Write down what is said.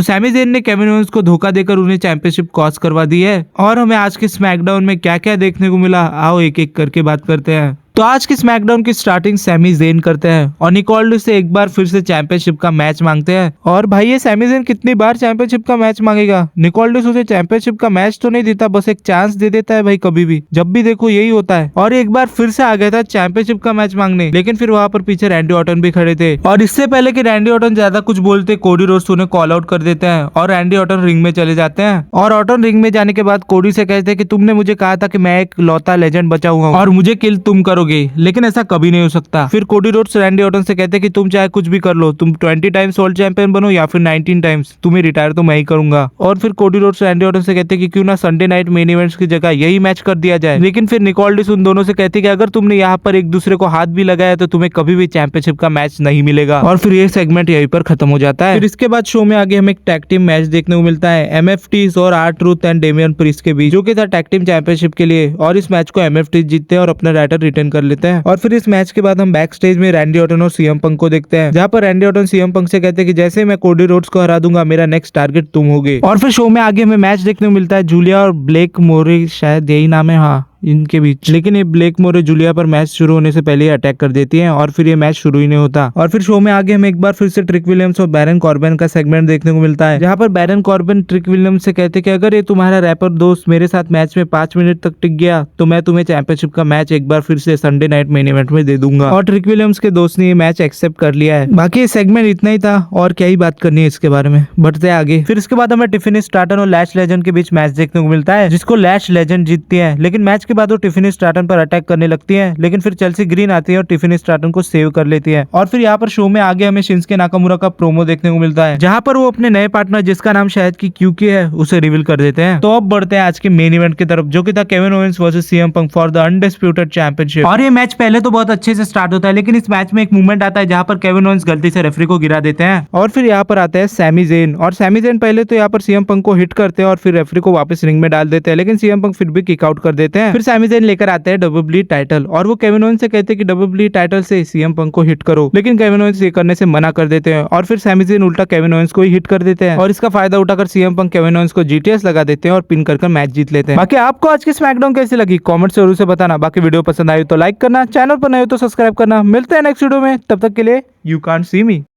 तो Sami Zayn ने Kevin Owens को धोखा देकर उन्हें चैंपियनशिप कॉस्ट करवा दी है। और हमें आज के स्मैकडाउन में क्या क्या देखने को मिला, आओ एक एक करके बात करते हैं। तो आज के स्मैकडाउन की स्टार्टिंग सैमी ज़ेन करते हैं और निकोल्डो से एक बार फिर से चैंपियनशिप का मैच मांगते हैं। और भाई ये सैमी ज़ेन कितनी बार चैंपियनशिप का मैच मांगेगा? निकोल्डो उसे चैंपियनशिप का मैच तो नहीं देता, बस एक चांस दे देता है भाई, कभी भी जब भी देखो यही होता है। और एक बार फिर से आ गया था चैंपियनशिप का मैच मांगने, लेकिन फिर वहां पर पीछे रैंडी ऑर्टन भी खड़े थे। और इससे पहले कि रैंडी ऑर्टन ज्यादा कुछ बोलते, कोडी रोड्स उन्हें कॉल आउट कर देते हैं और रैंडी ऑर्टन रिंग में चले जाते हैं। और ऑर्टन रिंग में जाने के बाद कोडी से कहते हैं कि तुमने मुझे कहा था कि मैं एक लौता लेजेंड बचा हुआ हूं और मुझे किल तुम करोगे, लेकिन ऐसा कभी नहीं हो सकता। फिर कोडी रोड्स रैंडी ऑर्टन से कहते हैं कि तुम चाहे कुछ भी कर लो, तुम 20 टाइम्स वर्ल्ड चैंपियन बनो या फिर 19 टाइम्स, तुम्हें रिटायर तो मैं ही करूंगा। और फिर कोडी रोड्स रैंडी ऑर्टन से कहते हैं कि क्यों ना संडे नाइट मेन इवेंट्स की जगह यही मैच कर दिया जाए। लेकिन फिर निकोल्डिस उन दोनों से कहती है कि अगर तुमने यहाँ पर एक दूसरे को हाथ भी लगाया तो तुम्हें कभी भी चैंपियनशिप का मैच नहीं मिलेगा। और फिर ये सेगमेंट यहीं पर खत्म हो जाता है। फिर इसके बाद शो में आगे हमें एक टैग टीम मैच देखने को मिलता है एमएफटीज और R-Truth एंड डेमियन प्रीस्ट के बीच, जो कि था टैग टीम चैंपियनशिप के लिए। और इस मैच को एमएफटीज जीतते हैं और अपना टाइटल रिटेन कर लेते हैं। और फिर इस मैच के बाद हम बैक स्टेज में रैंडी ऑर्टन और सीएम पंक को देखते हैं, जहाँ पर रैंडी ऑर्टन सीएम पंक से कहते हैं कि जैसे मैं कोडी रोड्स को हरा दूंगा, मेरा नेक्स्ट टारगेट तुम होगे। और फिर शो में आगे हमें मैच देखने को मिलता है जूलिया और ब्लेक मोरे, शायद यही नाम है, हाँ, इनके बीच। लेकिन ये ब्लेक मोरे जूलिया पर मैच शुरू होने से पहले ही अटैक कर देती हैं और फिर ये मैच शुरू ही नहीं होता। और फिर शो में आगे हमें एक बार फिर से ट्रिक विलियम्स और बैरन कॉर्बिन का सेगमेंट देखने को मिलता है, जहाँ पर बैरन कॉर्बिन ट्रिक विलियम्स से कहते हैं कि अगर ये तुम्हारा रैपर दोस्त मेरे साथ मैच में 5 मिनट तक टिक गया तो मैं तुम्हें चैंपियनशिप का मैच एक बार फिर से संडे नाइट मेन इवेंट में दे दूंगा। और ट्रिक विलियम्स के दोस्त ने ये मैच एक्सेप्ट कर लिया है। बाकी ये सेगमेंट इतना ही था और क्या ही बात करनी है इसके बारे में, बढ़ते हैं आगे। फिर इसके बाद हमें टिफिनी स्टार्टन और लैश लेजेंड के बीच मैच देखने को मिलता है, जिसको लैश लेजेंड जीतती है। लेकिन मैच के बाद वो टिफिनी स्टार्टन पर अटैक करने लगती है, लेकिन फिर चेल्सी ग्रीन आती है और टिफिनी स्टार्टन को सेव कर लेती है। और फिर यहाँ पर शो में आगे हमें शिंसके नाकामुरा का प्रोमो देखने को मिलता है, जहाँ पर वो अपने नए पार्टनर जिसका नाम शायद कि क्यूके है उसे रिवील कर देते हैं। तो अब बढ़ते हैं आज के मेन इवेंट की तरफ, जो कि था Kevin Owens versus CM Punk for the undisputed championship. और ये मैच पहले तो बहुत अच्छे से स्टार्ट होता है, लेकिन इस मैच में एक मूवमेंट आता है जहाँ पर केविन ओवेंस गलती से रेफरी को गिरा देते हैं। और फिर यहाँ पर आता है सैमी ज़ेन, और सैमी ज़ेन पहले तो यहाँ पर सीएम पंक को हिट करते हैं और फिर रेफरी को वापस रिंग में डाल देते हैं, लेकिन सीएम पंक फिर भी किक आउट कर देते हैं। फिर सैमी ज़ेन लेकर आते हैं WWE टाइटल और वो केविन ओवेंस से कहते हैं कि WWE टाइटल से सीएम पंक को हिट करो, लेकिन केविन ओवेंस ये करने से मना कर देते हैं। और फिर सैमी ज़ेन उल्टा केविन ओवेंस को ही हिट कर देते हैं और इसका फायदा उठाकर सीएम पंक केविन ओवेंस को जीटीएस लगा देते हैं और पिन कर मैच जीत लेते हैं। बाकी आपको आज की स्मैकडाउन कैसी लगी कमेंट जरूर से बताना। बाकी वीडियो पसंद आई तो लाइक करना, चैनल पर नए हो तो सब्सक्राइब करना। मिलते हैं नेक्स्ट वीडियो में, तब तक के लिए यू कांट सी मी।